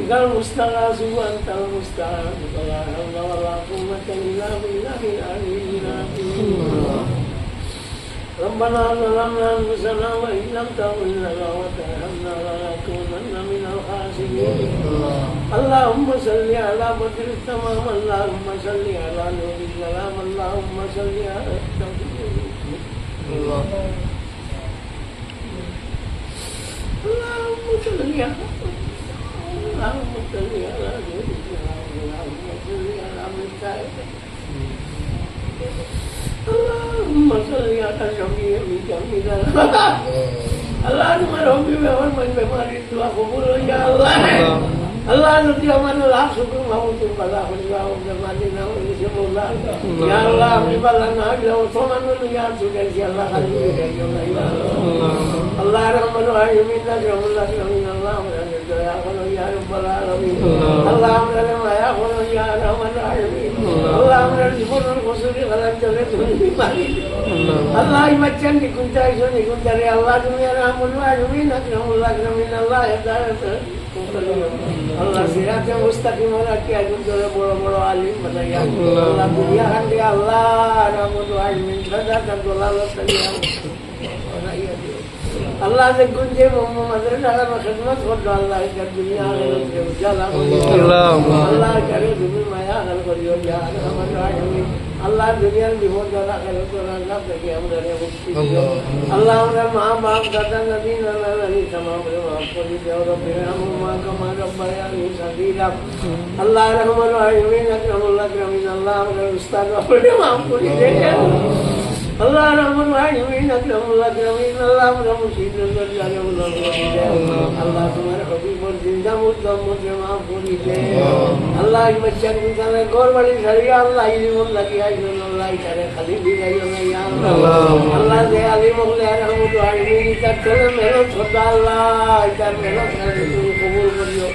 بك المستغاث وأنت المستعان ولا حول ولا قوة إلا بالله العلي العظيم ربنا ظلمنا أنفسنا وإن لم تغفر لنا وترحمنا لنكونن من الخاسرين اللهم صل على بدر التمام اللهم صل على نور الظلام اللهم صل على التوحيد اللهم صل على اللهم صل على نور الظلام اللهم صل على مكائد اللهم صل على شفيع جميل اللهم ربي ومن بماري دعا قبول يا الله الله نبي من الله شكر موت بلا خلوا وجمالنا ونسم الله يا الله بلنا لو ثمن يا سيدي يا الله خليك يا الله الله رحمن الرحيم نجم الله من الله يا الله يا رب العالمين اللهم لنا يا الله يا رحمن الرحيم اللهم رزقنا القصور غلط جلت الله يمتن كنت عايزني كنت يا الله دنيا رحمن الرحيم نجم الله من الله يدار Allah siratnya mustaqim lagi aku sudah boro-boro alim menaya Allah muliakan dia Allah namun doa minta dan tolong sekalian Allah ne kunci Muhammad dalam khidmat kepada Allah di dunia dan jalan Allah cari dunia maya kalau kau dia Rahman Rahim Allah dunia di mana kalau kau nak bagi amran yang bukti Allah maaf datang nabi nabi sama maaf kali dia orang beramu maka maka bayar sadira Allah Rahman Rahim Allah Rahim Allah Ustaz apa maaf kali dia Allah Rahman Rahim Allah Rahim Allah Musyid Allah तुम्हारे हबीब और जिंदा मुद्दम माफ करी दे अल्लाह की बच्चन की तरह गौर वाली शरीया अल्लाह इल्म लगी है जो अल्लाह करे खाली भी गई है या अल्लाह से अलीम ले रहमत आलमीन तकल मेहनत खुदा अल्लाह इधर मेहनत करे तू कबूल करियो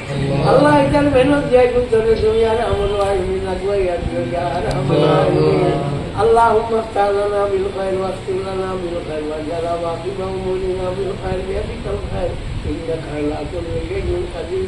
अल्लाह इधर मेहनत जाए तू तेरे दुनिया रहमत आलमीन लगवाई या रहमत आलमीन اللهم افتح لنا بالخير واختم لنا بالخير واجعل عاقبة أمورنا بالخير بيدك الخير إنك على كل شيء قدير